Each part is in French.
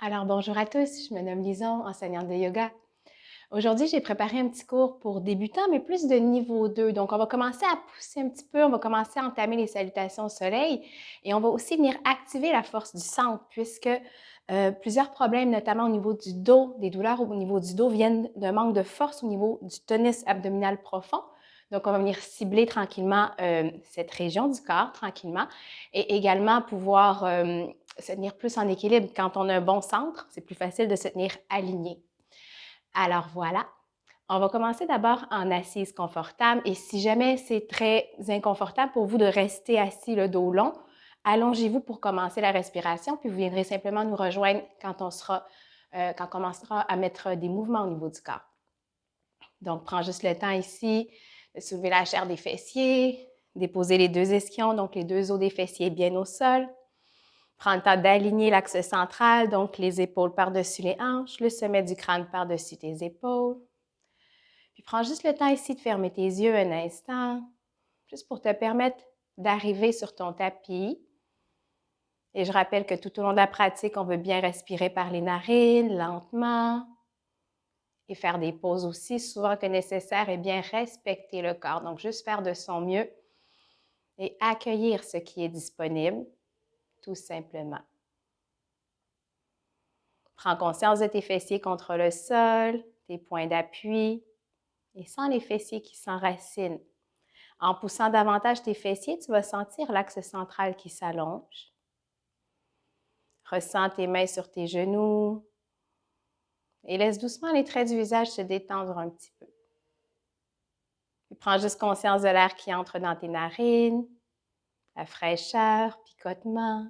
Alors bonjour à tous, je me nomme Lison, enseignante de yoga. Aujourd'hui, j'ai préparé un petit cours pour débutants, mais plus de niveau 2. Donc, on va commencer à pousser un petit peu, on va commencer à entamer les salutations au soleil et on va aussi venir activer la force du centre puisque plusieurs problèmes, notamment au niveau du dos, des douleurs au niveau du dos viennent d'un manque de force au niveau du tonus abdominal profond. Donc, on va venir cibler tranquillement cette région du corps, tranquillement, et également pouvoir se tenir plus en équilibre. Quand on a un bon centre, c'est plus facile de se tenir aligné. Alors voilà, on va commencer d'abord en assise confortable et si jamais c'est très inconfortable pour vous de rester assis le dos long, allongez-vous pour commencer la respiration, puis vous viendrez simplement nous rejoindre quand on commencera à mettre des mouvements au niveau du corps. Donc, prends juste le temps ici de soulever la chair des fessiers, déposer les deux ischions, donc les deux os des fessiers bien au sol. Prends le temps d'aligner l'axe central, donc les épaules par-dessus les hanches, le sommet du crâne par-dessus tes épaules. Puis prends juste le temps ici de fermer tes yeux un instant, juste pour te permettre d'arriver sur ton tapis. Et je rappelle que tout au long de la pratique, on veut bien respirer par les narines, lentement, et faire des pauses aussi, souvent que nécessaire, et bien respecter le corps. Donc, juste faire de son mieux et accueillir ce qui est disponible, tout simplement. Prends conscience de tes fessiers contre le sol, tes points d'appui, et sens les fessiers qui s'enracinent. En poussant davantage tes fessiers, tu vas sentir l'axe central qui s'allonge. Ressens tes mains sur tes genoux et laisse doucement les traits du visage se détendre un petit peu. Puis prends juste conscience de l'air qui entre dans tes narines, la fraîcheur, picotement.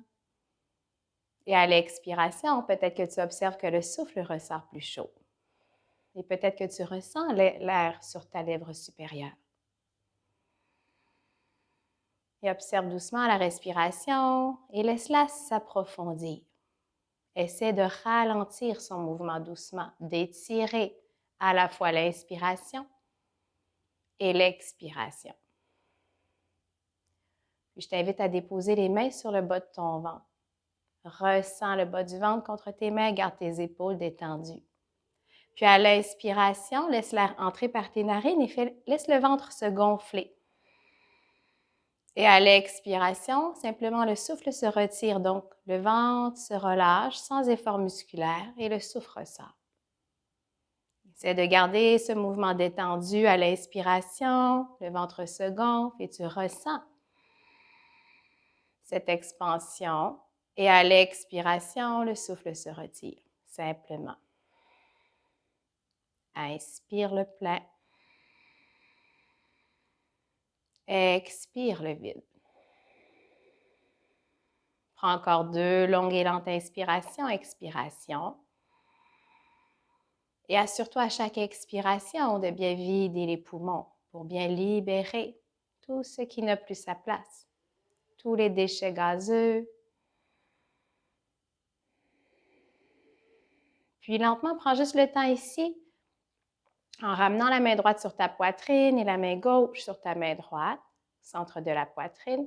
Et à l'expiration, peut-être que tu observes que le souffle ressort plus chaud. Et peut-être que tu ressens l'air sur ta lèvre supérieure. Et observe doucement la respiration et laisse-la s'approfondir. Essaie de ralentir son mouvement doucement, d'étirer à la fois l'inspiration et l'expiration. Puis je t'invite à déposer les mains sur le bas de ton ventre. Ressens le bas du ventre contre tes mains, garde tes épaules détendues. Puis à l'inspiration, laisse l'air entrer par tes narines et laisse le ventre se gonfler. Et à l'expiration, simplement le souffle se retire, donc le ventre se relâche sans effort musculaire et le souffle ressort. Essaie de garder ce mouvement détendu à l'inspiration, le ventre se gonfle et tu ressens cette expansion. Et à l'expiration, le souffle se retire, simplement. Inspire le plein. Expire le vide. Prends encore 2 longues et lentes inspirations, expiration. Et assure-toi à chaque expiration de bien vider les poumons pour bien libérer tout ce qui n'a plus sa place, tous les déchets gazeux. Puis lentement, prends juste le temps ici, en ramenant la main droite sur ta poitrine et la main gauche sur ta main droite, centre de la poitrine.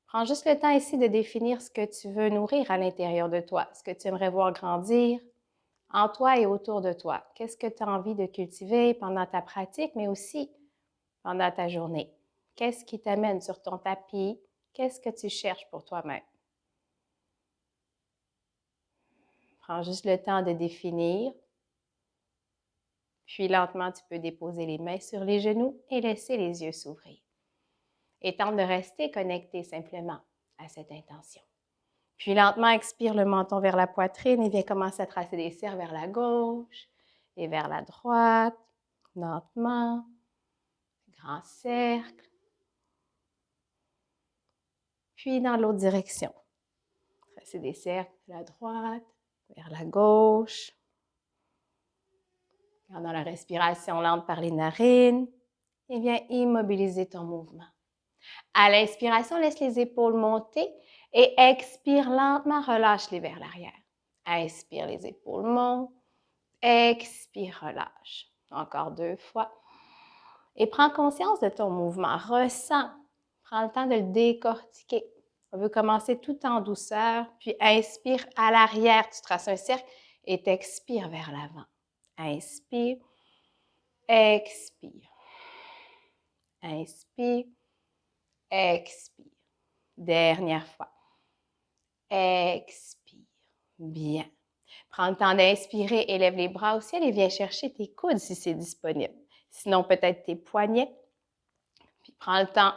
Prends juste le temps ici de définir ce que tu veux nourrir à l'intérieur de toi, ce que tu aimerais voir grandir en toi et autour de toi. Qu'est-ce que tu as envie de cultiver pendant ta pratique, mais aussi pendant ta journée? Qu'est-ce qui t'amène sur ton tapis? Qu'est-ce que tu cherches pour toi-même? Prends juste le temps de définir. Puis lentement, tu peux déposer les mains sur les genoux et laisser les yeux s'ouvrir. Et tente de rester connecté simplement à cette intention. Puis lentement, expire le menton vers la poitrine et viens commencer à tracer des cercles vers la gauche et vers la droite, lentement. Grand cercle. Puis dans l'autre direction. Tracer des cercles vers la droite, vers la gauche. Gardant la respiration lente par les narines. Et viens immobiliser ton mouvement. À l'inspiration, laisse les épaules monter et expire lentement, relâche-les vers l'arrière. Inspire, les épaules montent. Expire, relâche. Encore 2 fois. Et prends conscience de ton mouvement. Ressens. Prends le temps de le décortiquer. On veut commencer tout en douceur, puis inspire à l'arrière, tu traces un cercle et t'expires vers l'avant. Inspire, expire. Inspire, expire. Dernière fois. Expire. Bien. Prends le temps d'inspirer, élève les bras au ciel et viens chercher tes coudes si c'est disponible. Sinon, peut-être tes poignets. Puis prends le temps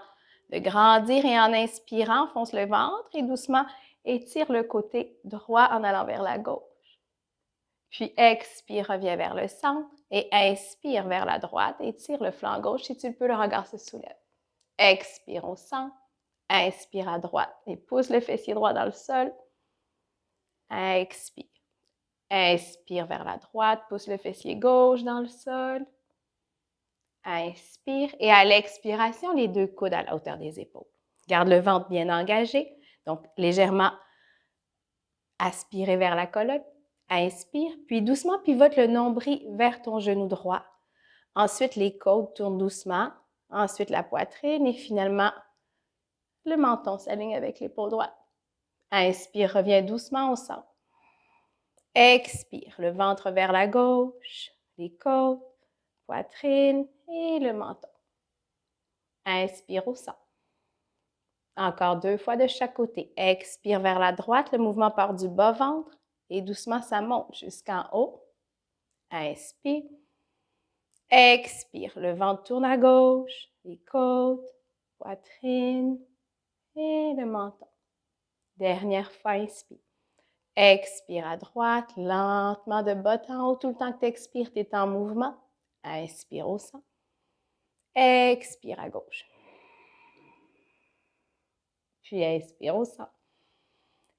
de grandir et en inspirant, fonce le ventre et doucement étire le côté droit en allant vers la gauche. Puis expire, reviens vers le centre et inspire vers la droite, étire le flanc gauche. Si tu le peux, le regard se soulève. Expire au centre, inspire à droite et pousse le fessier droit dans le sol. Expire. Inspire vers la droite, pousse le fessier gauche dans le sol. Inspire et à l'expiration, les deux coudes à la hauteur des épaules. Garde le ventre bien engagé, donc légèrement aspiré vers la colonne. Inspire, puis doucement pivote le nombril vers ton genou droit. Ensuite, les côtes tournent doucement. Ensuite, la poitrine et finalement, le menton s'aligne avec l'épaule droite. Inspire, reviens doucement au centre. Expire, le ventre vers la gauche, les côtes, poitrine et le menton. Inspire au centre. Encore 2 fois de chaque côté. Expire vers la droite, le mouvement part du bas-ventre et doucement ça monte jusqu'en haut. Inspire. Expire, le ventre tourne à gauche, les côtes, poitrine et le menton. Dernière fois, inspire. Expire à droite, lentement de bas en haut. Tout le temps que tu expires, tu es en mouvement. Inspire au centre. Expire à gauche. Puis expire au centre.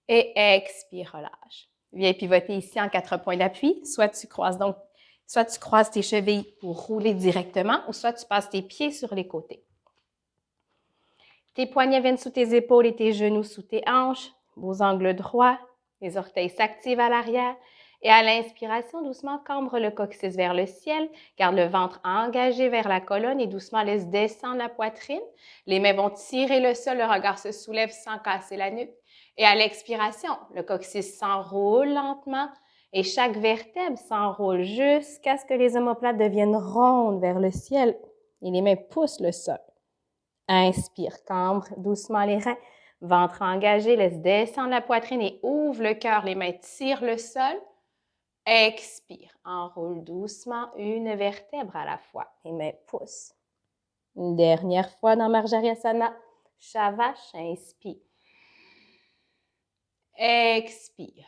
Et expire, relâche. Viens pivoter ici en 4 points d'appui. Soit tu croises tes chevilles pour rouler directement ou soit tu passes tes pieds sur les côtés. Tes poignets viennent sous tes épaules et tes genoux sous tes hanches. Beaux angles droits. Les orteils s'activent à l'arrière. Et à l'inspiration, doucement, cambre le coccyx vers le ciel. Garde le ventre engagé vers la colonne et doucement laisse descendre la poitrine. Les mains vont tirer le sol, le regard se soulève sans casser la nuque. Et à l'expiration, le coccyx s'enroule lentement et chaque vertèbre s'enroule jusqu'à ce que les omoplates deviennent rondes vers le ciel et les mains poussent le sol. Inspire, cambre doucement les reins, ventre engagé, laisse descendre la poitrine et ouvre le cœur. Les mains tirent le sol. Expire, enroule doucement une vertèbre à la fois. Les mains poussent. Une dernière fois dans Marjarasana, Shavash, inspire. Expire.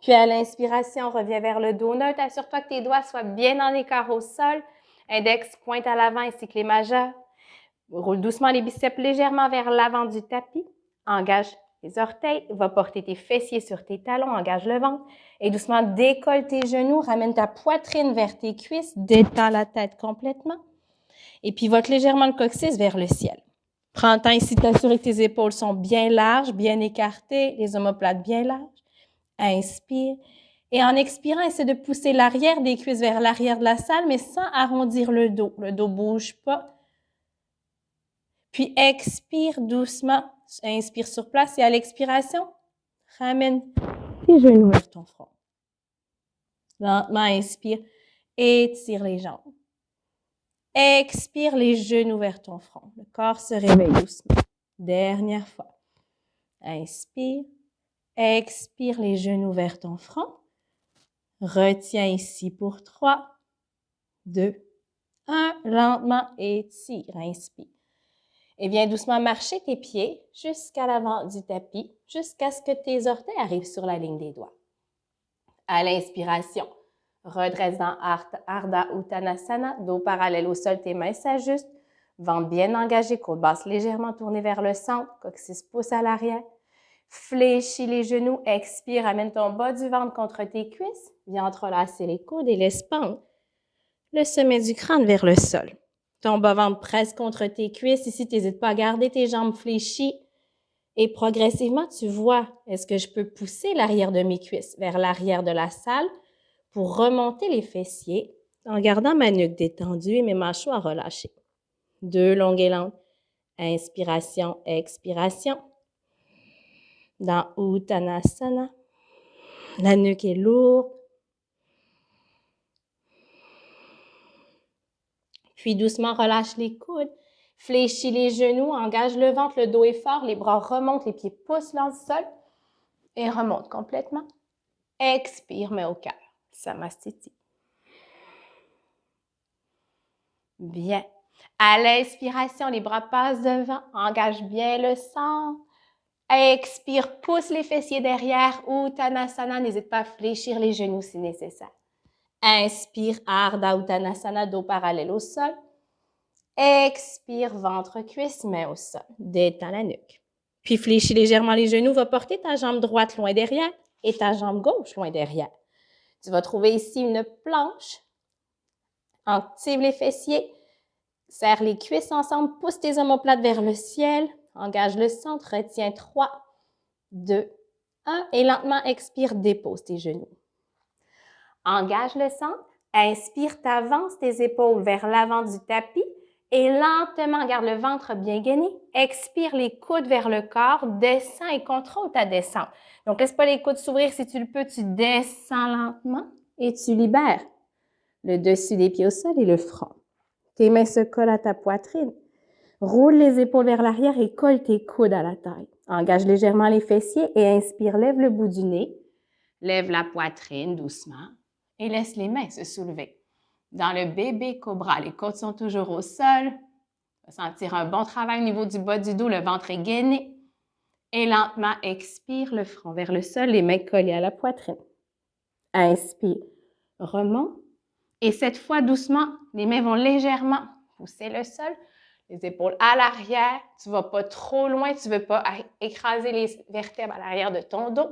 Puis à l'inspiration, reviens vers le dos neutre. Assure-toi que tes doigts soient bien en écart au sol. Index pointe à l'avant ainsi que les majeurs. Roule doucement les biceps légèrement vers l'avant du tapis. Engage les orteils. Va porter tes fessiers sur tes talons. Engage le ventre. Et doucement décolle tes genoux. Ramène ta poitrine vers tes cuisses. Détends la tête complètement. Et pivote légèrement le coccyx vers le ciel. Prends le temps ici de t'assurer que tes épaules sont bien larges, bien écartées, les omoplates bien larges. Inspire. Et en expirant, essaie de pousser l'arrière des cuisses vers l'arrière de la salle, mais sans arrondir le dos. Le dos ne bouge pas. Puis expire doucement. Inspire sur place et à l'expiration, ramène tes genoux vers ton front. Lentement, inspire. Étire les jambes. Expire les genoux vers ton front. Le corps se réveille doucement. Dernière fois. Inspire. Expire les genoux vers ton front. Retiens ici pour 3, 2, 1. Lentement, étire. Inspire. Et viens doucement marcher tes pieds jusqu'à l'avant du tapis, jusqu'à ce que tes orteils arrivent sur la ligne des doigts. À l'inspiration, redresse dans Ardha Uttanasana, dos parallèle au sol, tes mains s'ajustent, ventre bien engagé, côte basse légèrement tournée vers le centre, coccyx pousse à l'arrière. Fléchis les genoux, expire, amène ton bas du ventre contre tes cuisses, viens entrelacer les coudes et laisse pendre le sommet du crâne vers le sol. Ton bas-ventre presse contre tes cuisses. Ici, n'hésite pas à garder tes jambes fléchies. Et progressivement, tu vois, est-ce que je peux pousser l'arrière de mes cuisses vers l'arrière de la salle pour remonter les fessiers en gardant ma nuque détendue et mes mâchoires relâchées. 2 longues et lentes. Inspiration, expiration. Dans Uttanasana, la nuque est lourde. Puis doucement, relâche les coudes. Fléchis les genoux, engage le ventre, le dos est fort, les bras remontent, les pieds poussent dans le sol et remontent complètement. Expire, mets au cœur. Samastiti. Bien. À l'inspiration, les bras passent devant, engage bien le centre. Expire, pousse les fessiers derrière. Uttanasana, n'hésite pas à fléchir les genoux si nécessaire. Inspire, Ardha Uttanasana, dos parallèle au sol. Expire, ventre, cuisse, main au sol. Détends la nuque. Puis fléchis légèrement les genoux. Va porter ta jambe droite loin derrière et ta jambe gauche loin derrière. Tu vas trouver ici une planche. Active les fessiers. Serre les cuisses ensemble. Pousse tes omoplates vers le ciel. Engage le centre. Retiens 3, 2, 1. Et lentement, expire, dépose tes genoux. Engage le centre. Inspire, t'avances tes épaules vers l'avant du tapis. Et lentement, garde le ventre bien gainé. Expire les coudes vers le corps. Descends et contrôle ta descente. Donc, laisse pas les coudes s'ouvrir. Si tu le peux, tu descends lentement et tu libères le dessus des pieds au sol et le front. Tes mains se collent à ta poitrine. Roule les épaules vers l'arrière et colle tes coudes à la taille. Engage légèrement les fessiers et inspire. Lève le bout du nez. Lève la poitrine doucement et laisse les mains se soulever. Dans le bébé cobra, les côtes sont toujours au sol. Tu vas sentir un bon travail au niveau du bas du dos, le ventre est gainé. Et lentement, expire le front vers le sol, les mains collées à la poitrine. Inspire, remonte. Et cette fois, doucement, les mains vont légèrement pousser le sol, les épaules à l'arrière. Tu ne vas pas trop loin, tu ne veux pas écraser les vertèbres à l'arrière de ton dos.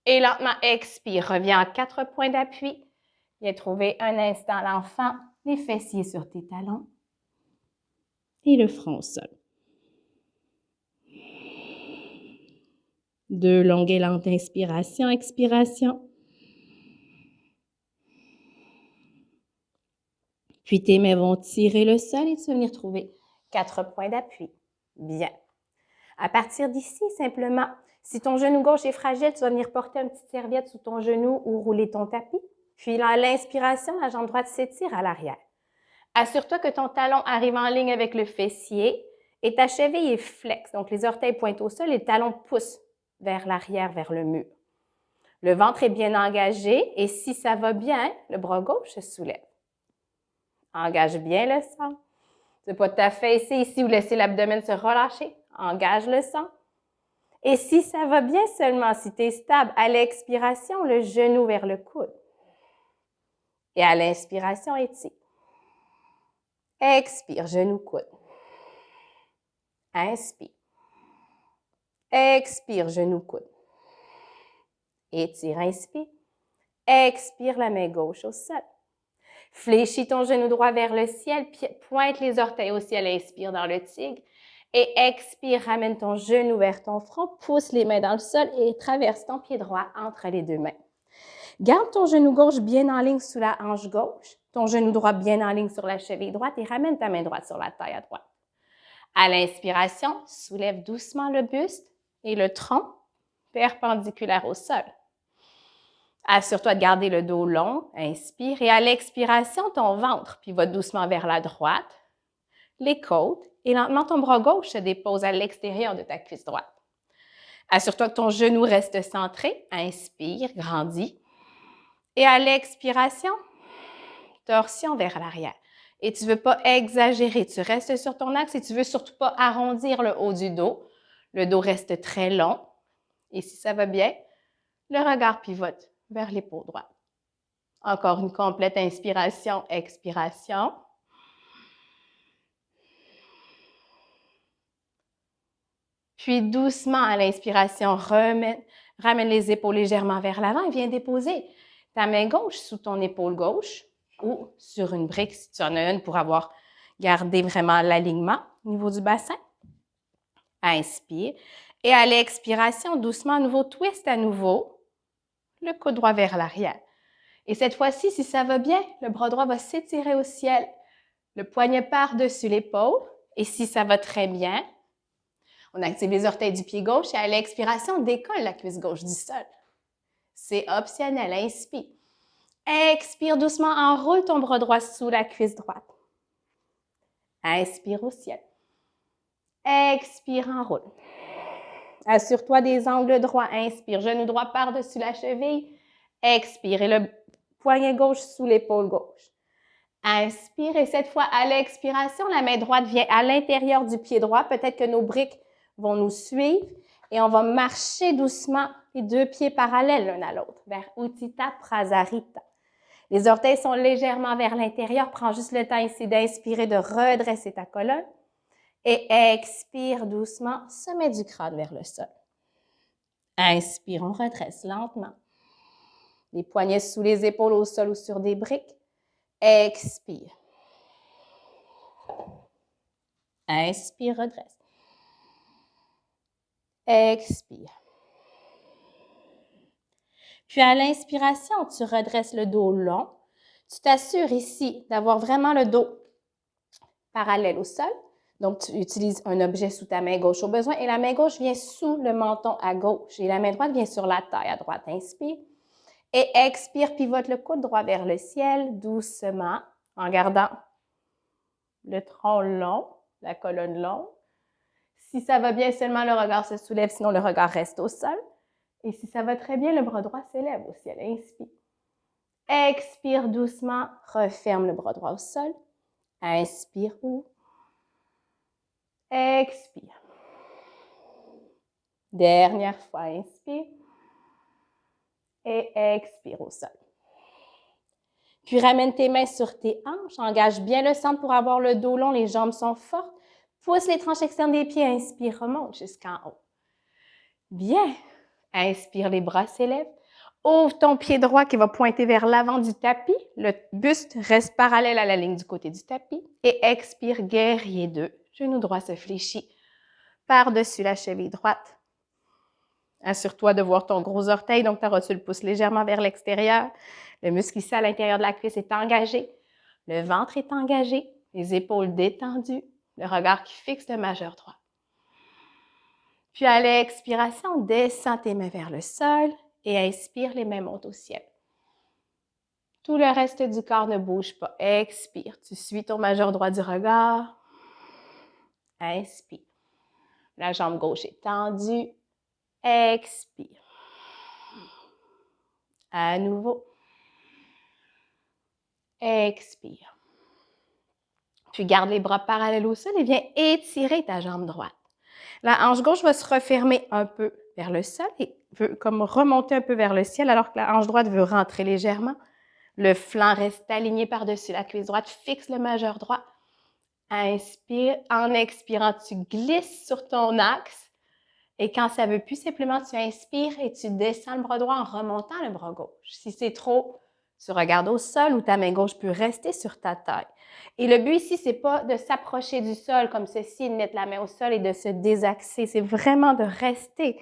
Et lentement, expire, reviens en 4 points d'appui. Viens trouver un instant l'enfant, les fessiers sur tes talons et le front au sol. 2 longues et lentes inspirations, expiration. Puis tes mains vont tirer le sol et tu vas venir trouver 4 points d'appui. Bien. À partir d'ici, simplement, si ton genou gauche est fragile, tu vas venir porter une petite serviette sous ton genou ou rouler ton tapis. Puis à l'inspiration, la jambe droite s'étire à l'arrière. Assure-toi que ton talon arrive en ligne avec le fessier et ta cheville est flexe. Donc, les orteils pointent au sol et le talon pousse vers l'arrière, vers le mur. Le ventre est bien engagé et si ça va bien, le bras gauche se soulève. Engage bien le sang. Tu ne veux pas t'affaisser ici ou laisser l'abdomen se relâcher. Engage le sang. Et si ça va bien seulement, si tu es stable, à l'expiration, le genou vers le coude. Et à l'inspiration, étire. Expire, genou, coude. Inspire. Expire, genou, coude. Étire, inspire. Expire, la main gauche au sol. Fléchis ton genou droit vers le ciel, pointe les orteils au ciel, inspire dans le tigre. Et expire, ramène ton genou vers ton front, pousse les mains dans le sol et traverse ton pied droit entre les 2 mains. Garde ton genou gauche bien en ligne sous la hanche gauche, ton genou droit bien en ligne sur la cheville droite et ramène ta main droite sur la taille à droite. À l'inspiration, soulève doucement le buste et le tronc perpendiculaire au sol. Assure-toi de garder le dos long, inspire, et à l'expiration, ton ventre, puis va doucement vers la droite, les côtes, et lentement ton bras gauche se dépose à l'extérieur de ta cuisse droite. Assure-toi que ton genou reste centré, inspire, grandis, et à l'expiration, torsion vers l'arrière. Et tu ne veux pas exagérer, tu restes sur ton axe et tu ne veux surtout pas arrondir le haut du dos. Le dos reste très long, et si ça va bien, le regard pivote vers l'épaule droite. Encore une complète inspiration, expiration. Puis doucement à l'inspiration, ramène les épaules légèrement vers l'avant et viens déposer ta main gauche sous ton épaule gauche ou sur une brique si tu en as une pour avoir gardé vraiment l'alignement au niveau du bassin. Inspire. Et à l'expiration, doucement, à nouveau, twist à nouveau le coude droit vers l'arrière. Et cette fois-ci, si ça va bien, le bras droit va s'étirer au ciel. Le poignet par-dessus l'épaule. Et si ça va très bien, on active les orteils du pied gauche et à l'expiration, on décolle la cuisse gauche du sol. C'est optionnel. Inspire. Expire doucement, enroule ton bras droit sous la cuisse droite. Inspire au ciel. Expire, enroule. Assure-toi des angles droits. Inspire, genou droit par-dessus la cheville. Expire et le poignet gauche sous l'épaule gauche. Inspire et cette fois, à l'expiration, la main droite vient à l'intérieur du pied droit. Peut-être que nos briques vont nous suivre et on va marcher doucement les deux pieds parallèles l'un à l'autre vers Utthita Prasarita. Les orteils sont légèrement vers l'intérieur. Prends juste le temps ici d'inspirer, de redresser ta colonne. Et expire doucement, sommet du crâne vers le sol. Inspire, on redresse lentement. Les poignets sous les épaules au sol ou sur des briques. Expire. Inspire, redresse. Expire. Puis à l'inspiration, tu redresses le dos long. Tu t'assures ici d'avoir vraiment le dos parallèle au sol. Donc, tu utilises un objet sous ta main gauche au besoin et la main gauche vient sous le menton à gauche et la main droite vient sur la taille à droite. Inspire. Et expire, pivote le coude droit vers le ciel doucement en gardant le tronc long, la colonne longue. Si ça va bien, seulement le regard se soulève, sinon le regard reste au sol. Et si ça va très bien, le bras droit s'élève au ciel. Inspire. Expire doucement, referme le bras droit au sol. Inspire, ouvre. Expire. Dernière fois, inspire. Et expire au sol. Puis ramène tes mains sur tes hanches, engage bien le centre pour avoir le dos long, les jambes sont fortes. Pousse les tranches externes des pieds, inspire, remonte jusqu'en haut. Bien. Inspire, les bras s'élèvent. Ouvre ton pied droit qui va pointer vers l'avant du tapis. Le buste reste parallèle à la ligne du côté du tapis. Et expire, guerrier 2. Genou droit se fléchit par-dessus la cheville droite. Assure-toi de voir ton gros orteil, donc ta rotule pousse légèrement vers l'extérieur. Le muscle ici à l'intérieur de la cuisse est engagé. Le ventre est engagé. Les épaules détendues. Le regard qui fixe le majeur droit. Puis à l'expiration, descends tes mains vers le sol et inspire, les mains montent au ciel. Tout le reste du corps ne bouge pas. Expire. Tu suis ton majeur droit du regard. Inspire. La jambe gauche est tendue. Expire. À nouveau. Expire. Puis garde les bras parallèles au sol et viens étirer ta jambe droite. La hanche gauche va se refermer un peu vers le sol et veut comme remonter un peu vers le ciel alors que la hanche droite veut rentrer légèrement. Le flanc reste aligné par-dessus la cuisse droite. Fixe le majeur droit. Inspire. En expirant, tu glisses sur ton axe. Et quand ça ne veut plus, simplement, tu inspires et tu descends le bras droit en remontant le bras gauche. Si c'est trop, tu regardes au sol où ta main gauche peut rester sur ta taille. Et le but ici, c'est pas de s'approcher du sol comme ceci, de mettre la main au sol et de se désaxer. C'est vraiment de rester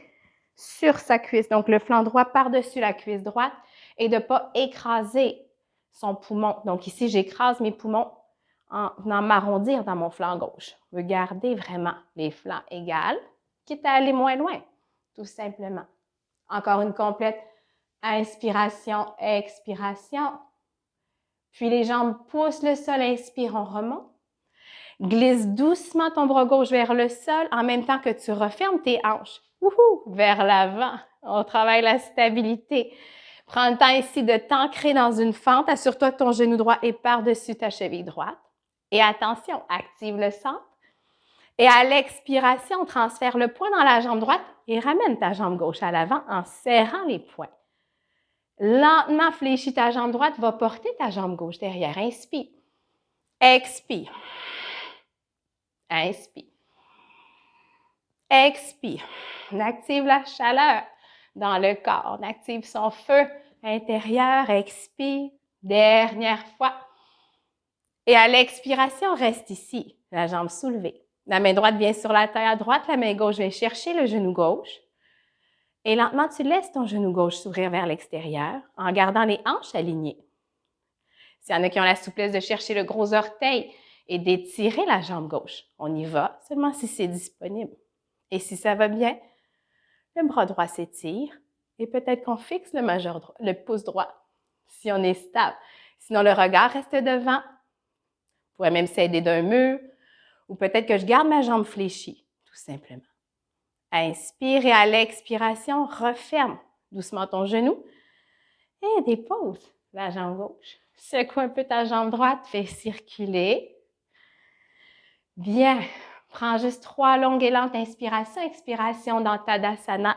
sur sa cuisse. Donc, le flanc droit par-dessus la cuisse droite et de ne pas écraser son poumon. Donc, ici, j'écrase mes poumons en venant m'arrondir dans mon flanc gauche. Je veux garder vraiment les flancs égales, quitte à aller moins loin, tout simplement. Encore une complète inspiration, expiration. Puis les jambes poussent le sol, inspire, on remonte. Glisse doucement ton bras gauche vers le sol en même temps que tu refermes tes hanches. Wouhou! Vers l'avant. On travaille la stabilité. Prends le temps ici de t'ancrer dans une fente. Assure-toi que ton genou droit est par-dessus ta cheville droite. Et attention, active le centre. Et à l'expiration, transfère le poids dans la jambe droite et ramène ta jambe gauche à l'avant en serrant les poings. Lentement, fléchis ta jambe droite, va porter ta jambe gauche derrière. Inspire. Expire. Inspire. Expire. On active la chaleur dans le corps. On active son feu intérieur. Expire. Dernière fois. Et à l'expiration, reste ici, la jambe soulevée. La main droite vient sur la taille à droite, la main gauche vient chercher le genou gauche. Et lentement, tu laisses ton genou gauche s'ouvrir vers l'extérieur en gardant les hanches alignées. S'il y en a qui ont la souplesse de chercher le gros orteil et d'étirer la jambe gauche. On y va seulement si c'est disponible. Et si ça va bien, le bras droit s'étire et peut-être qu'on fixe le pouce droit si on est stable. Sinon, le regard reste devant. On pourrait même s'aider d'un mur ou peut-être que je garde ma jambe fléchie, tout simplement. Inspire et à l'expiration, referme doucement ton genou et dépose la jambe gauche. Secoue un peu ta jambe droite, fais circuler. Bien. Prends juste 3 longues et lentes inspirations, expiration dans Tadasana.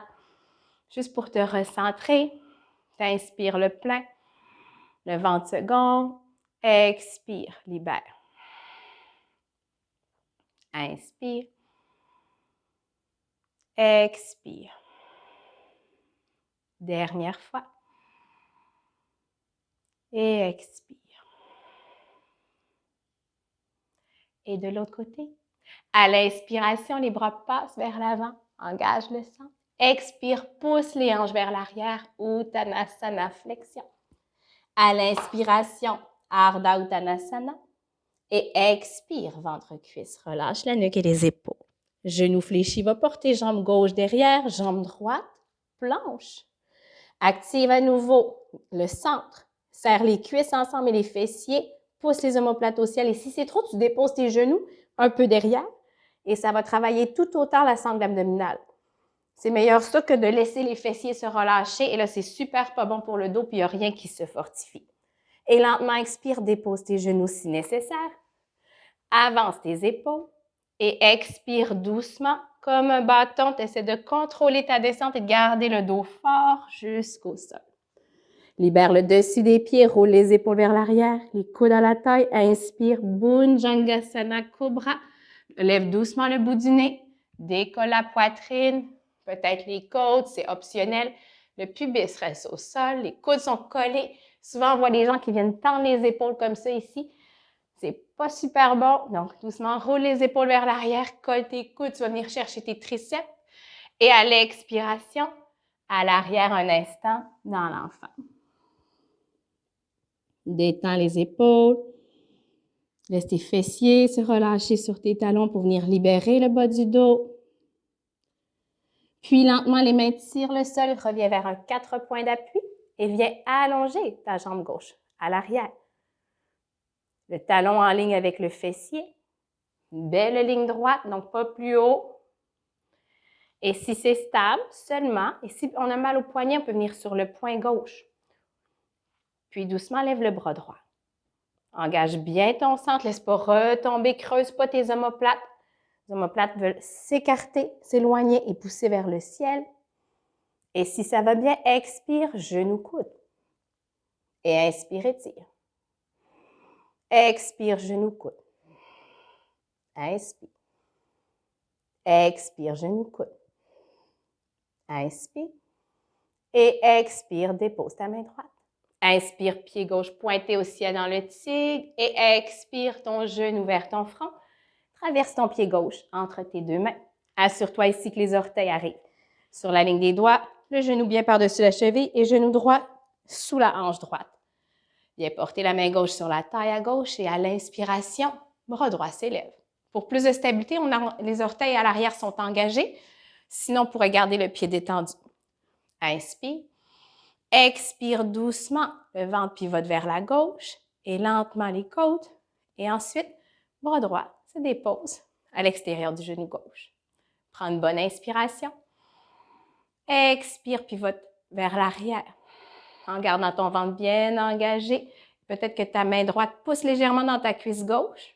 Juste pour te recentrer. T'inspires le plein. Le ventre se gonfle. Expire, libère. Inspire. Expire. Dernière fois. Et expire. Et de l'autre côté. À l'inspiration, les bras passent vers l'avant. Engage le centre. Expire, pousse les hanches vers l'arrière. Uttanasana, flexion. À l'inspiration, Ardha Uttanasana. Et expire, ventre-cuisse. Relâche la nuque et les épaules. Genou fléchi va porter jambe gauche derrière, jambe droite, planche. Active à nouveau le centre. Serre les cuisses ensemble et les fessiers. Pousse les omoplates au ciel. Et si c'est trop, tu déposes tes genoux un peu derrière. Et ça va travailler tout autant la sangle abdominale. C'est meilleur ça que de laisser les fessiers se relâcher. Et là, c'est super pas bon pour le dos, puis il n'y a rien qui se fortifie. Et lentement, expire, dépose tes genoux si nécessaire. Avance tes épaules. Et expire doucement, comme un bâton. Tu essaies de contrôler ta descente et de garder le dos fort jusqu'au sol. Libère le dessus des pieds, roule les épaules vers l'arrière, les coudes à la taille. Inspire, Bhujangasana Cobra. Lève doucement le bout du nez. Décolle la poitrine, peut-être les côtes, c'est optionnel. Le pubis reste au sol, les coudes sont collés. Souvent, on voit les gens qui viennent tendre les épaules comme ça ici. C'est pas super bon. Donc, doucement, roule les épaules vers l'arrière, colle tes coudes, tu vas venir chercher tes triceps. Et à l'expiration, à l'arrière un instant, dans l'enfant. Détends les épaules. Laisse tes fessiers se relâcher sur tes talons pour venir libérer le bas du dos. Puis lentement, les mains tirent le sol, reviens vers un 4 points d'appui et viens allonger ta jambe gauche à l'arrière. Le talon en ligne avec le fessier. Une belle ligne droite, donc pas plus haut. Et si c'est stable, seulement, et si on a mal au poignet, on peut venir sur le poing gauche. Puis doucement, lève le bras droit. Engage bien ton centre, laisse pas retomber, creuse pas tes omoplates. Les omoplates veulent s'écarter, s'éloigner et pousser vers le ciel. Et si ça va bien, expire, genou coude. Et inspire, étire. Expire, genou coude. Inspire. Expire, genou coude. Inspire. Et expire, dépose ta main droite. Inspire, pied gauche pointé au ciel dans le tigre. Et expire, ton genou vers ton front. Traverse ton pied gauche entre tes deux mains. Assure-toi ici que les orteils arrivent sur la ligne des doigts, le genou bien par-dessus la cheville et genou droit sous la hanche droite. Viens porter la main gauche sur la taille à gauche et à l'inspiration, bras droit s'élève. Pour plus de stabilité, les orteils à l'arrière sont engagés. Sinon, on pourrait garder le pied détendu. Inspire. Expire doucement. Le ventre pivote vers la gauche et lentement les côtes. Et ensuite, bras droit se dépose à l'extérieur du genou gauche. Prends une bonne inspiration. Expire, pivote vers l'arrière en gardant ton ventre bien engagé. Peut-être que ta main droite pousse légèrement dans ta cuisse gauche,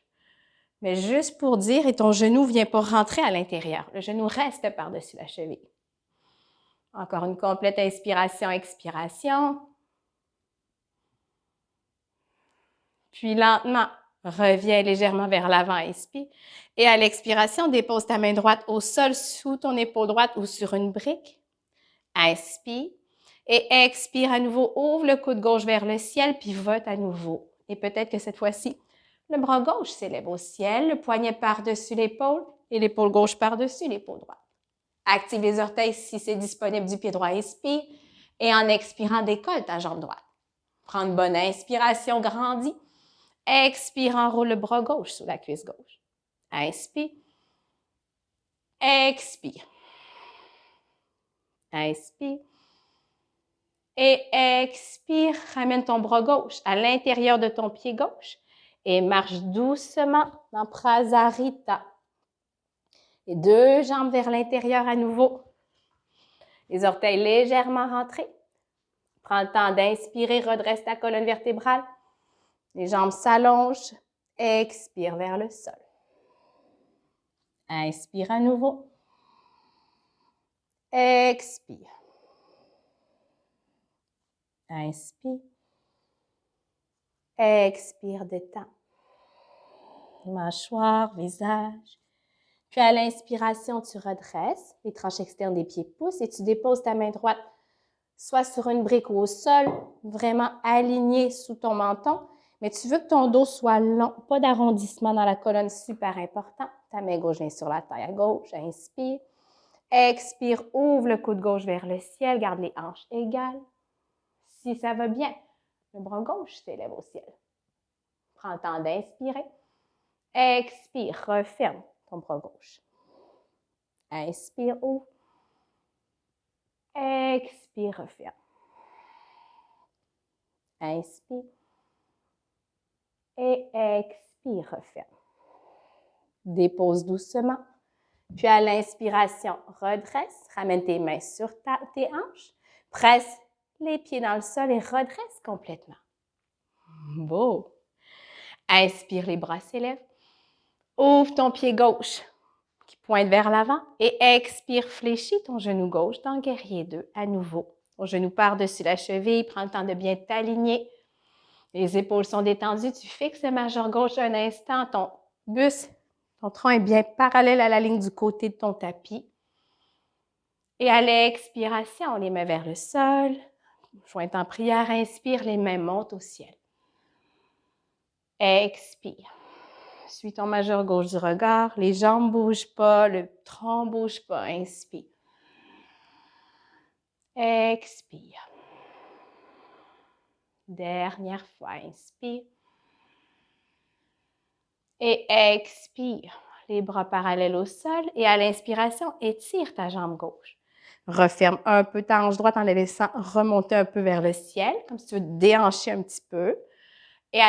mais juste pour dire, et ton genou ne vient pas rentrer à l'intérieur. Le genou reste par-dessus la cheville. Encore une complète inspiration, expiration. Puis lentement, reviens légèrement vers l'avant, inspire. Et à l'expiration, dépose ta main droite au sol sous ton épaule droite ou sur une brique. Inspire. Et expire à nouveau, ouvre le coude gauche vers le ciel, pivote à nouveau. Et peut-être que cette fois-ci, le bras gauche s'élève au ciel, le poignet par-dessus l'épaule et l'épaule gauche par-dessus l'épaule droite. Active les orteils si c'est disponible du pied droit, inspire. Et en expirant, décolle ta jambe droite. Prends une bonne inspiration, grandis. Expire, enroule le bras gauche sous la cuisse gauche. Inspire. Expire. Inspire. Et expire. Ramène ton bras gauche à l'intérieur de ton pied gauche et marche doucement dans Prasarita. Et deux jambes vers l'intérieur à nouveau. Les orteils légèrement rentrés. Prends le temps d'inspirer, redresse ta colonne vertébrale. Les jambes s'allongent. Expire vers le sol. Inspire à nouveau. Expire. Inspire. Expire, détends. Mâchoire, visage. Puis à l'inspiration, tu redresses. Les tranches externes des pieds poussent et tu déposes ta main droite soit sur une brique ou au sol, vraiment alignée sous ton menton. Mais tu veux que ton dos soit long, pas d'arrondissement dans la colonne, super important. Ta main gauche vient sur la taille à gauche, inspire. Expire, ouvre le coude gauche vers le ciel, garde les hanches égales. Si ça va bien, le bras gauche s'élève au ciel. Prends le temps d'inspirer. Expire, referme ton bras gauche. Inspire, ouvre. Expire, referme. Inspire. Et expire, referme. Dépose doucement. Puis à l'inspiration, redresse. Ramène tes mains sur tes hanches. Presse les pieds dans le sol et redresse complètement. Beau. Inspire, les bras s'élèvent. Ouvre ton pied gauche qui pointe vers l'avant et expire, fléchis ton genou gauche dans guerrier 2 à nouveau. Ton genou par-dessus la cheville, prends le temps de bien t'aligner. Les épaules sont détendues, tu fixes le majeur gauche un instant, ton buste, ton tronc est bien parallèle à la ligne du côté de ton tapis. Et à l'expiration, les mains vers le sol, jointe en prière, inspire, les mains montent au ciel. Expire. Suis ton majeur gauche du regard, les jambes ne bougent pas, le tronc ne bouge pas, inspire. Expire. Dernière fois, inspire. Et expire. Les bras parallèles au sol et à l'inspiration, étire ta jambe gauche. Referme un peu ta hanche droite en la laissant remonter un peu vers le ciel, comme si tu veux te déhancher un petit peu. Et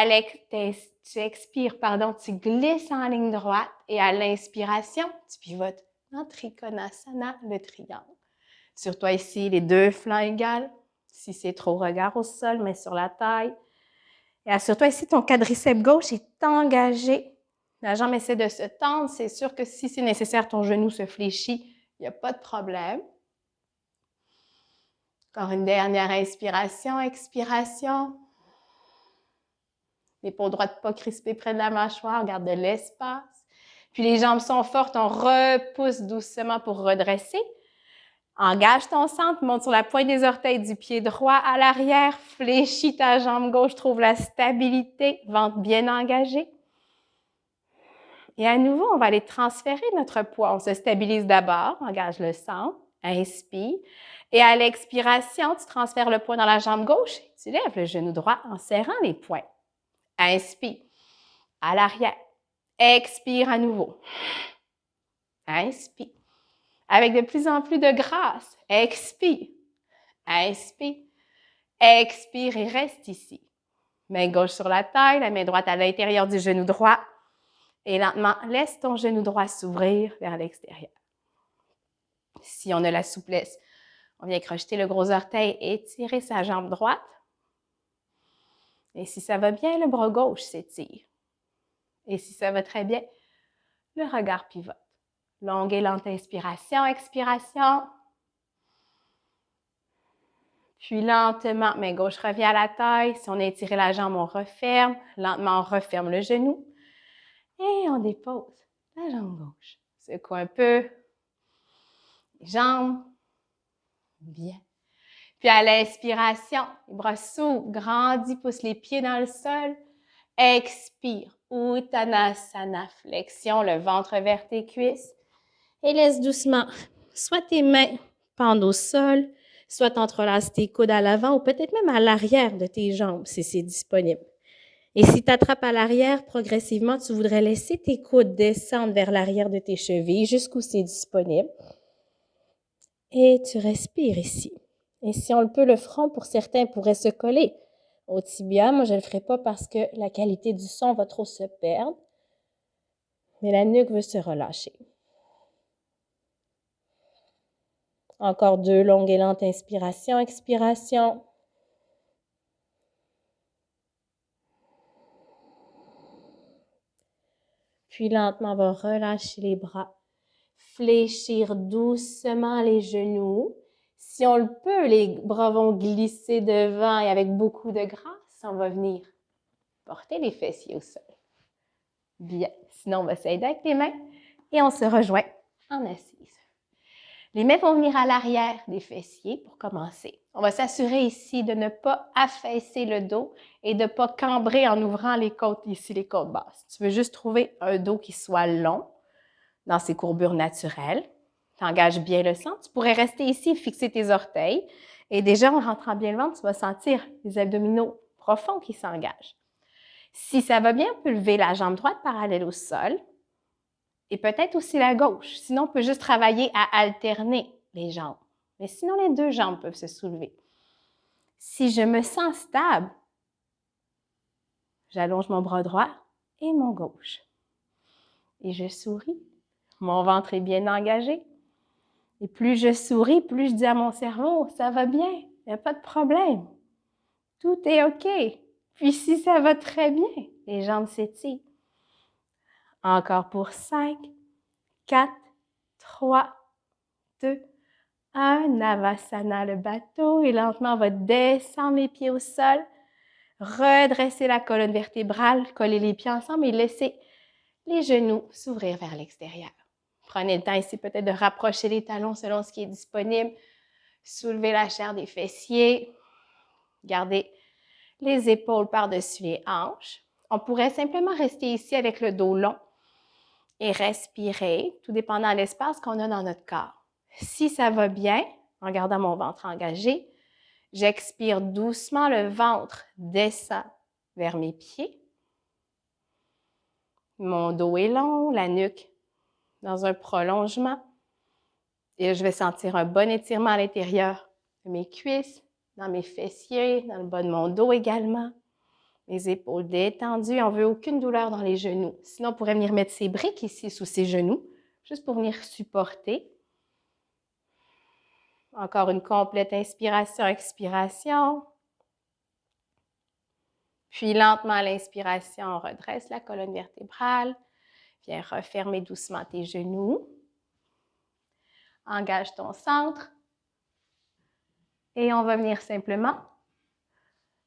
tu expires, tu glisses en ligne droite et à l'inspiration, tu pivotes dans Trikonasana, le triangle. Sur toi ici, les deux flancs égales. Si c'est trop, regard au sol, mais sur la taille. Et assure-toi ici, ton quadriceps gauche est engagé. La jambe essaie de se tendre. C'est sûr que si c'est nécessaire, ton genou se fléchit. Il n'y a pas de problème. Encore une dernière inspiration, expiration. L'épaule droite pas crispée près de la mâchoire, garde de l'espace. Puis les jambes sont fortes, on repousse doucement pour redresser. Engage ton centre, monte sur la pointe des orteils du pied droit à l'arrière, fléchis ta jambe gauche, trouve la stabilité, ventre bien engagé. Et à nouveau, on va aller transférer notre poids. On se stabilise d'abord, engage le centre, inspire. Et à l'expiration, tu transfères le poids dans la jambe gauche, tu lèves le genou droit en serrant les poings. Inspire, à l'arrière. Expire à nouveau. Inspire. Avec de plus en plus de grâce. Expire. Inspire. Expire et reste ici. Main gauche sur la taille, la main droite à l'intérieur du genou droit. Et lentement, laisse ton genou droit s'ouvrir vers l'extérieur. Si on a la souplesse, on vient crocheter le gros orteil et étirer sa jambe droite. Et si ça va bien, le bras gauche s'étire. Et si ça va très bien, le regard pivote. Longue et lente inspiration, expiration. Puis lentement, main gauche revient à la taille. Si on a étiré la jambe, on referme. Lentement, on referme le genou. Et on dépose la jambe gauche. Secoue un peu. Les jambes. Bien. Puis à l'inspiration, les bras s'ouvrent, grandis, pousse les pieds dans le sol. Expire. Uttanasana, flexion, le ventre vers tes cuisses. Et laisse doucement, soit tes mains pendent au sol, soit t'entrelaces tes coudes à l'avant ou peut-être même à l'arrière de tes jambes si c'est disponible. Et si tu attrapes à l'arrière, progressivement, tu voudrais laisser tes coudes descendre vers l'arrière de tes chevilles jusqu'où c'est disponible. Et tu respires ici. Et si on le peut, le front, pour certains, pourrait se coller au tibia. Moi, je ne le ferai pas parce que la qualité du son va trop se perdre. Mais la nuque veut se relâcher. Encore 2 longues et lentes inspirations, expiration. Puis lentement, on va relâcher les bras. Fléchir doucement les genoux. Si on le peut, les bras vont glisser devant et avec beaucoup de grâce, on va venir porter les fessiers au sol. Bien. Sinon, on va s'aider avec les mains et on se rejoint en assise. Les mains vont venir à l'arrière des fessiers pour commencer. On va s'assurer ici de ne pas affaisser le dos et de ne pas cambrer en ouvrant les côtes ici, les côtes basses. Tu veux juste trouver un dos qui soit long dans ses courbures naturelles. Tu engages bien le centre. Tu pourrais rester ici et fixer tes orteils. Et déjà, en rentrant bien le ventre, tu vas sentir les abdominaux profonds qui s'engagent. Si ça va bien, on peut lever la jambe droite parallèle au sol et peut-être aussi la gauche. Sinon, on peut juste travailler à alterner les jambes. Mais sinon, les 2 jambes peuvent se soulever. Si je me sens stable, j'allonge mon bras droit et mon gauche. Et je souris. Mon ventre est bien engagé. Et plus je souris, plus je dis à mon cerveau, ça va bien, il n'y a pas de problème. Tout est OK. Puis si ça va très bien, les jambes s'étirent. Encore pour 5, 4, 3, 2, 1. Navasana, le bateau. Et lentement, on va descendre les pieds au sol. Redresser la colonne vertébrale, coller les pieds ensemble et laisser les genoux s'ouvrir vers l'extérieur. Prenez le temps ici peut-être de rapprocher les talons selon ce qui est disponible. Soulever la chair des fessiers. Gardez les épaules par-dessus les hanches. On pourrait simplement rester ici avec le dos long et respirer, tout dépendant de l'espace qu'on a dans notre corps. Si ça va bien, en gardant mon ventre engagé, j'expire doucement, le ventre descend vers mes pieds. Mon dos est long, la nuque dans un prolongement. Et je vais sentir un bon étirement à l'intérieur de mes cuisses, dans mes fessiers, dans le bas de mon dos également. Les épaules détendues. On ne veut aucune douleur dans les genoux. Sinon, on pourrait venir mettre ses briques ici sous ses genoux, juste pour venir supporter. Encore une complète inspiration, expiration. Puis lentement à l'inspiration, on redresse la colonne vertébrale. Viens refermer doucement tes genoux. Engage ton centre. Et on va venir simplement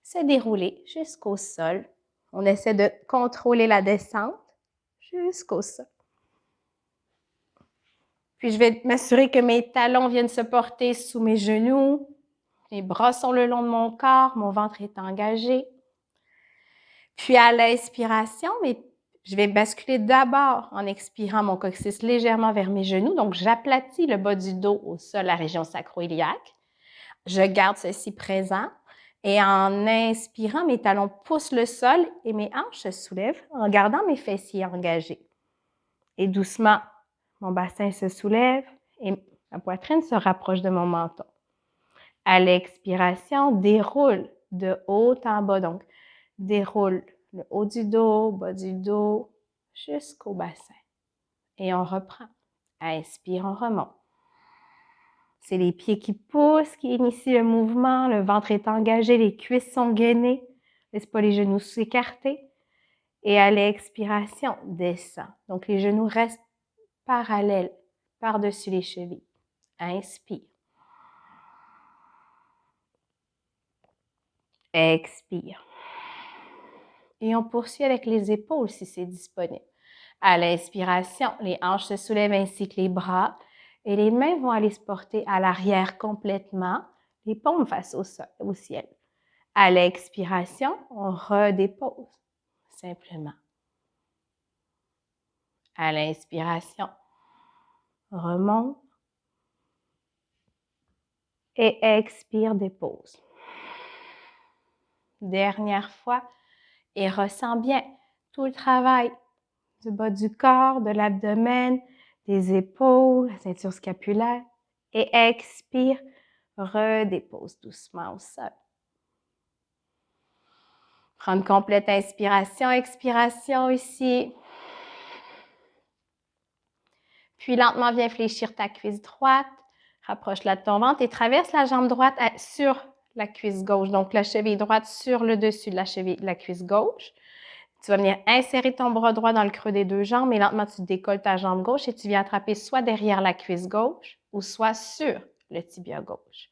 se dérouler jusqu'au sol. On essaie de contrôler la descente jusqu'au sol. Puis je vais m'assurer que mes talons viennent se porter sous mes genoux. Mes bras sont le long de mon corps, mon ventre est engagé. Puis à l'inspiration, je vais basculer d'abord en expirant mon coccyx légèrement vers mes genoux. Donc, j'aplatis le bas du dos au sol, la région sacro-iliaque. Je garde ceci présent. Et en inspirant, mes talons poussent le sol et mes hanches se soulèvent en gardant mes fessiers engagés. Et doucement, mon bassin se soulève et ma poitrine se rapproche de mon menton. À l'expiration, déroule de haut en bas. Donc, déroule le haut du dos, bas du dos, jusqu'au bassin. Et on reprend. Inspire, on remonte. C'est les pieds qui poussent, qui initient le mouvement. Le ventre est engagé, les cuisses sont gainées. Laisse pas les genoux s'écarter. Et à l'expiration, descend. Donc, les genoux restent parallèles par-dessus les chevilles. Inspire. Expire. Et on poursuit avec les épaules si c'est disponible. À l'inspiration, les hanches se soulèvent ainsi que les bras et les mains vont aller se porter à l'arrière complètement, les paumes face au ciel. À l'expiration, on redépose simplement. À l'inspiration, remonte et expire, dépose. Dernière fois, Et ressens bien tout le travail du bas du corps, de l'abdomen, des épaules, la ceinture scapulaire. Et expire, redépose doucement au sol. Prends une complète inspiration, expiration ici. Puis lentement, viens fléchir ta cuisse droite. Rapproche-la de ton ventre et traverse la jambe droite sur la cuisse gauche. Donc, la cheville droite sur le dessus de la cuisse gauche. Tu vas venir insérer ton bras droit dans le creux des deux jambes et lentement, tu décolles ta jambe gauche et tu viens attraper soit derrière la cuisse gauche ou soit sur le tibia gauche.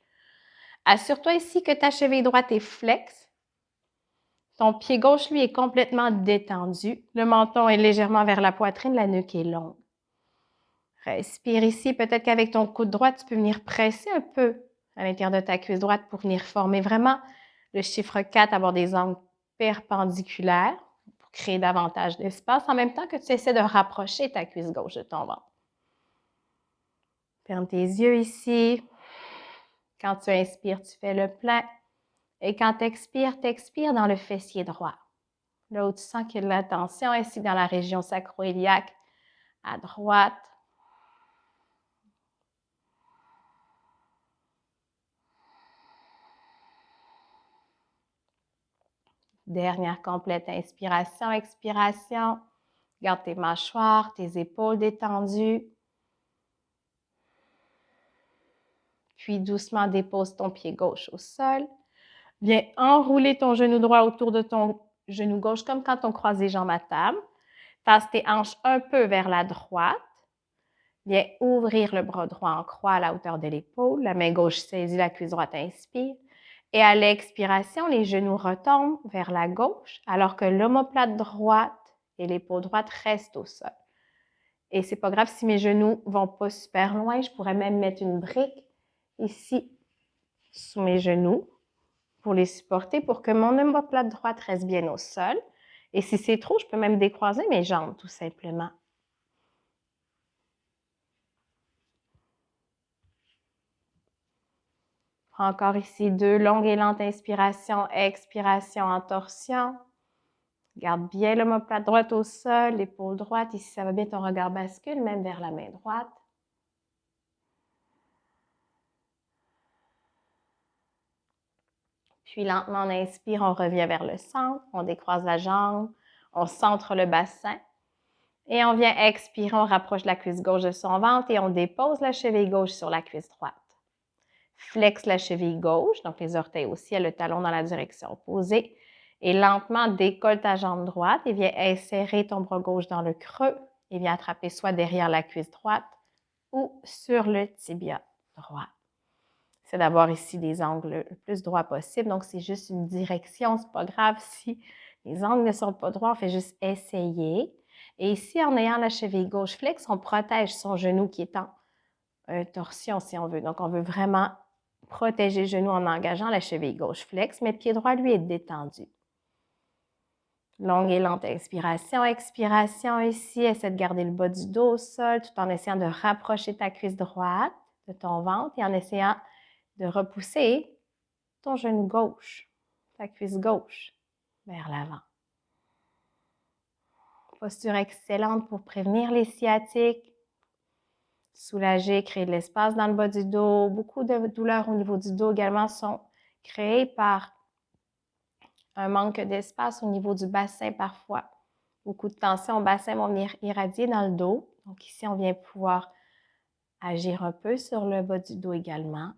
Assure-toi ici que ta cheville droite est flexe. Ton pied gauche, lui, est complètement détendu. Le menton est légèrement vers la poitrine, la nuque est longue. Respire ici. Peut-être qu'avec ton coude droit, tu peux venir presser un peu à l'intérieur de ta cuisse droite pour venir former vraiment le chiffre 4, avoir des angles perpendiculaires pour créer davantage d'espace en même temps que tu essaies de rapprocher ta cuisse gauche de ton ventre. Ferme tes yeux ici. Quand tu inspires, tu fais le plein. Et quand tu expires, t'expires dans le fessier droit. Là où tu sens qu'il y a de la tension, ici dans la région sacro-iliaque, à droite. Dernière complète inspiration, expiration. Garde tes mâchoires, tes épaules détendues. Puis doucement dépose ton pied gauche au sol. Viens enrouler ton genou droit autour de ton genou gauche comme quand on croise les jambes à table. Tasse tes hanches un peu vers la droite. Viens ouvrir le bras droit en croix à la hauteur de l'épaule. La main gauche saisit la cuisse droite, inspire. Et à l'expiration, les genoux retombent vers la gauche alors que l'omoplate droite et l'épaule droite restent au sol. Et c'est pas grave si mes genoux vont pas super loin. Je pourrais même mettre une brique ici sous mes genoux pour les supporter pour que mon omoplate droite reste bien au sol. Et si c'est trop, je peux même décroiser mes jambes tout simplement. Prends encore ici 2 longues et lentes inspirations, expiration en torsion. Garde bien l'omoplate droite au sol, l'épaule droite. Ici, ça va bien, ton regard bascule même vers la main droite. Puis lentement, on inspire, on revient vers le centre, on décroise la jambe, on centre le bassin. Et on vient expirer, on rapproche la cuisse gauche de son ventre et on dépose la cheville gauche sur la cuisse droite. Flexe la cheville gauche, donc les orteils au ciel, le talon dans la direction opposée. Et lentement, décolle ta jambe droite et viens insérer ton bras gauche dans le creux et viens attraper soit derrière la cuisse droite ou sur le tibia droit. C'est d'avoir ici des angles le plus droits possible. Donc, c'est juste une direction. C'est pas grave si les angles ne sont pas droits. On fait juste essayer. Et ici, en ayant la cheville gauche flexe, on protège son genou qui est en torsion, si on veut. Donc, on veut vraiment protéger le genou en engageant la cheville gauche flexe, mais le pied droit, lui, est détendu. Longue et lente inspiration, expiration ici. Essaie de garder le bas du dos au sol tout en essayant de rapprocher ta cuisse droite de ton ventre et en essayant de repousser ton genou gauche, ta cuisse gauche vers l'avant. Posture excellente pour prévenir les sciatiques. Soulager, créer de l'espace dans le bas du dos. Beaucoup de douleurs au niveau du dos également sont créées par un manque d'espace au niveau du bassin parfois. Beaucoup de tension au bassin vont venir irradier dans le dos. Donc ici, on vient pouvoir agir un peu sur le bas du dos également.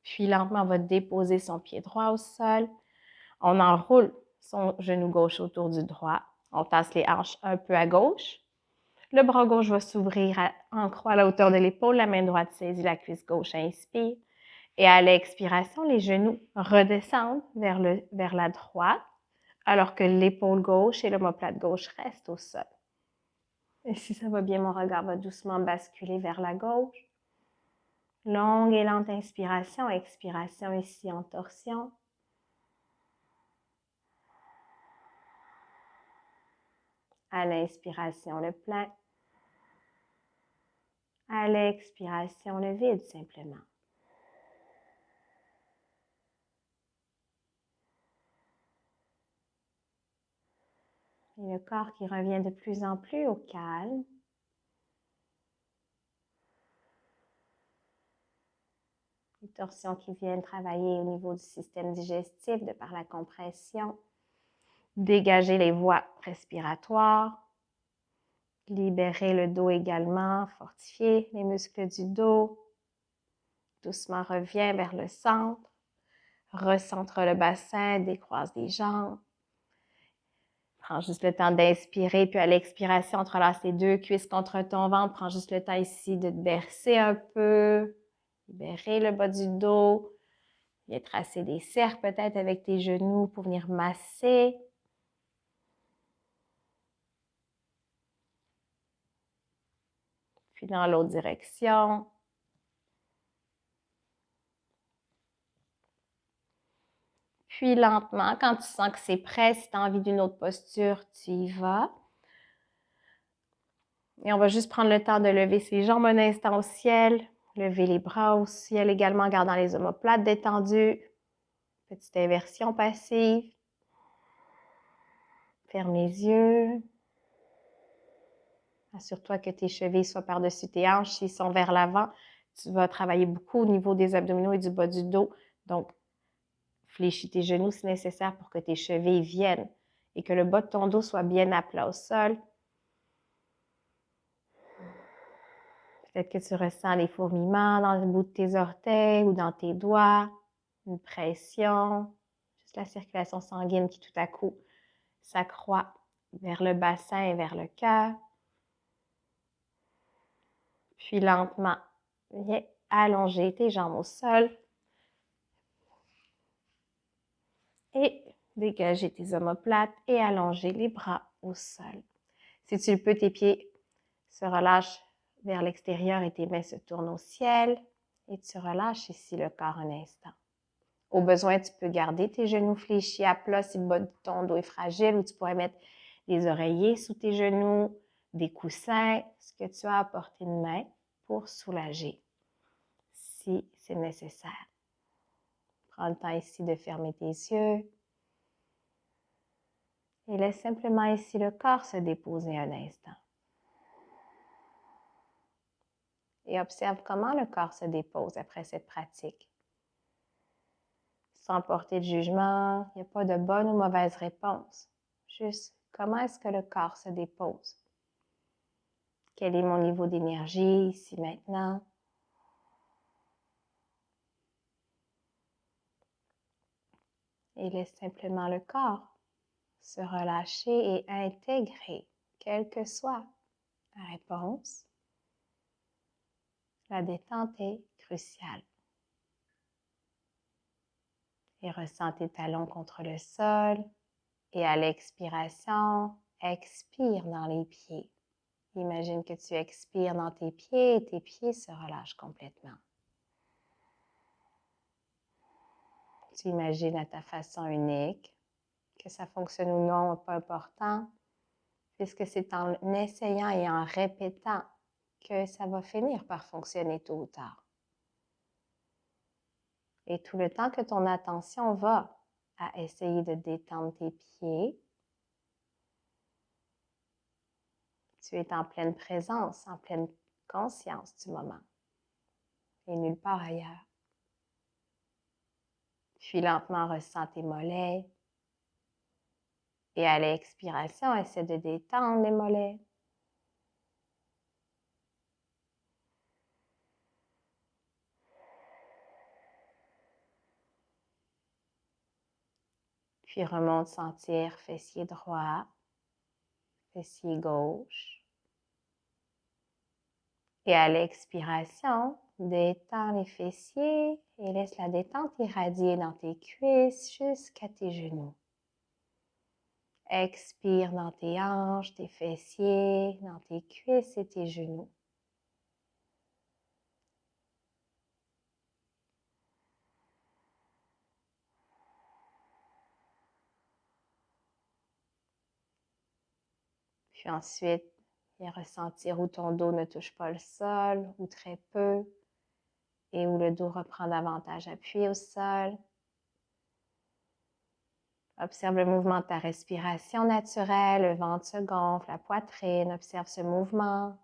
Puis lentement, on va déposer son pied droit au sol. On enroule son genou gauche autour du droit. On tasse les hanches un peu à gauche. Le bras gauche va s'ouvrir en croix à la hauteur de l'épaule. La main droite saisit la cuisse gauche, inspire. Et à l'expiration, les genoux redescendent vers la droite, alors que l'épaule gauche et l'omoplate gauche restent au sol. Et si ça va bien, mon regard va doucement basculer vers la gauche. Longue et lente inspiration, expiration ici en torsion. À l'inspiration, le plein. À l'expiration, le vide simplement. Et le corps qui revient de plus en plus au calme. Les torsions qui viennent travailler au niveau du système digestif de par la compression. Dégager les voies respiratoires. Libérer le dos également, fortifier les muscles du dos. Doucement reviens vers le centre. Recentre le bassin, décroise les jambes. Prends juste le temps d'inspirer, puis à l'expiration, on te relâche les deux cuisses contre ton ventre. Prends juste le temps ici de te bercer un peu. Libérer le bas du dos. Viens tracer des cercles peut-être avec tes genoux pour venir masser. Puis dans l'autre direction. Puis lentement, quand tu sens que c'est prêt, si tu as envie d'une autre posture, tu y vas. Et on va juste prendre le temps de lever ses jambes un instant au ciel. Lever les bras au ciel également, en gardant les omoplates détendues. Petite inversion passive. Ferme les yeux. Assure-toi que tes chevilles soient par-dessus tes hanches. S'ils sont vers l'avant, tu vas travailler beaucoup au niveau des abdominaux et du bas du dos. Donc, fléchis tes genoux si nécessaire pour que tes chevilles viennent et que le bas de ton dos soit bien à plat au sol. Peut-être que tu ressens des fourmillements dans le bout de tes orteils ou dans tes doigts, une pression, juste la circulation sanguine qui tout à coup s'accroît vers le bassin et vers le cœur. Puis lentement, viens allonger tes jambes au sol et dégager tes omoplates et allonger les bras au sol. Si tu le peux, tes pieds se relâchent vers l'extérieur et tes mains se tournent au ciel et tu relâches ici le corps un instant. Au besoin, tu peux garder tes genoux fléchis à plat si le bas de ton dos est fragile ou tu pourrais mettre des oreillers sous tes genoux, des coussins, ce que tu as à portée de main pour soulager si c'est nécessaire. Prends le temps ici de fermer tes yeux et laisse simplement ici le corps se déposer un instant. Et observe comment le corps se dépose après cette pratique. Sans porter de jugement, il n'y a pas de bonne ou mauvaise réponse. Juste comment est-ce que le corps se dépose? Quel est mon niveau d'énergie ici maintenant? Et laisse simplement le corps se relâcher et intégrer, quelle que soit la réponse. La détente est cruciale. Et ressens tes talons contre le sol. Et à l'expiration, expire dans les pieds. Imagine que tu expires dans tes pieds et tes pieds se relâchent complètement. Tu imagines à ta façon unique, que ça fonctionne ou non, pas important, puisque c'est en essayant et en répétant que ça va finir par fonctionner tôt ou tard. Et tout le temps que ton attention va à essayer de détendre tes pieds, tu es en pleine présence, en pleine conscience du moment et nulle part ailleurs. Puis lentement, ressens tes mollets et à l'expiration, essaie de détendre les mollets. Puis remonte sentir fessier droit, fessier gauche. Et à l'expiration, détends les fessiers et laisse la détente irradier dans tes cuisses jusqu'à tes genoux. Expire dans tes hanches, tes fessiers, dans tes cuisses et tes genoux. Puis ensuite, viens ressentir où ton dos ne touche pas le sol ou très peu et où le dos reprend davantage appui au sol. Observe le mouvement de ta respiration naturelle, le ventre se gonfle, la poitrine. Observe ce mouvement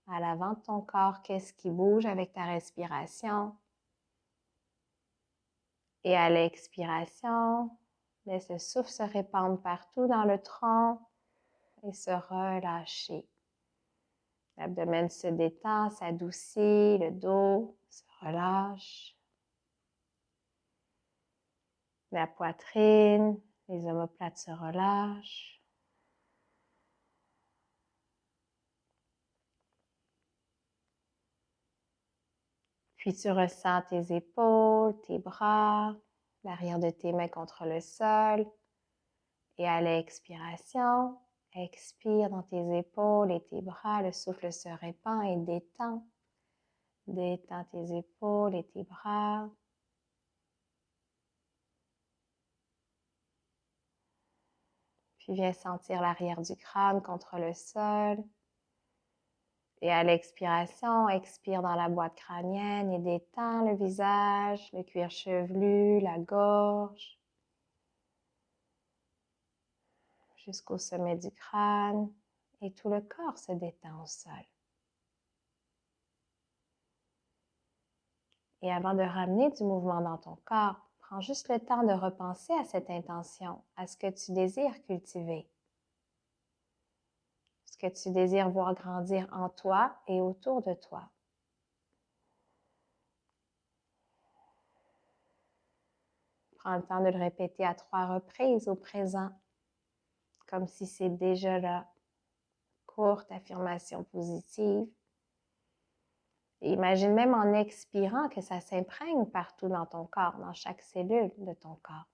à l'avant de ton corps. Qu'est-ce qui bouge avec ta respiration? Et à l'expiration, laisse le souffle se répandre partout dans le tronc et se relâcher. L'abdomen se détend, s'adoucit, le dos se relâche. La poitrine, les omoplates se relâchent. Puis tu ressens tes épaules, tes bras, l'arrière de tes mains contre le sol. Et à l'expiration, expire dans tes épaules et tes bras. Le souffle se répand et détend. Détends tes épaules et tes bras. Puis viens sentir l'arrière du crâne contre le sol. Et à l'expiration, expire dans la boîte crânienne et détends le visage, le cuir chevelu, la gorge, jusqu'au sommet du crâne. Et tout le corps se détend au sol. Et avant de ramener du mouvement dans ton corps, prends juste le temps de repenser à cette intention, à ce que tu désires cultiver. Ce que tu désires voir grandir en toi et autour de toi. Prends le temps de le répéter à 3 reprises au présent, comme si c'est déjà là. Courte affirmation positive. Et imagine même en expirant que ça s'imprègne partout dans ton corps, dans chaque cellule de ton corps.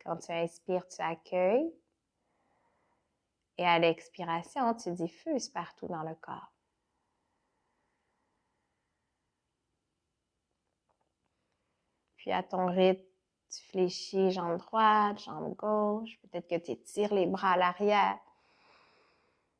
Quand tu inspires, tu accueilles. Et à l'expiration, tu diffuses partout dans le corps. Puis à ton rythme, tu fléchis jambe droite, jambe gauche. Peut-être que tu étires les bras à l'arrière.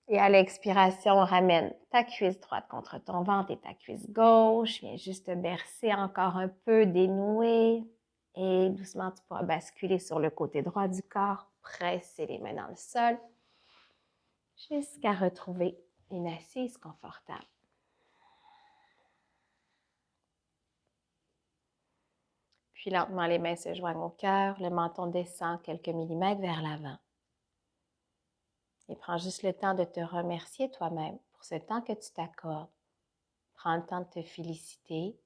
Et à l'expiration, ramène ta cuisse droite contre ton ventre et ta cuisse gauche. Viens juste te bercer encore un peu, dénouer. Et doucement, tu pourras basculer sur le côté droit du corps. Presser les mains dans le sol. Jusqu'à retrouver une assise confortable. Puis lentement, les mains se joignent au cœur. Le menton descend quelques millimètres vers l'avant. Et prends juste le temps de te remercier toi-même pour ce temps que tu t'accordes. Prends le temps de te féliciter.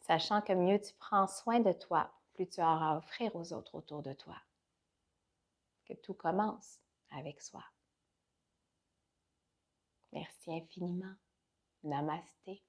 Sachant que mieux tu prends soin de toi, plus tu auras à offrir aux autres autour de toi. Que tout commence avec soi. Merci infiniment. Namasté.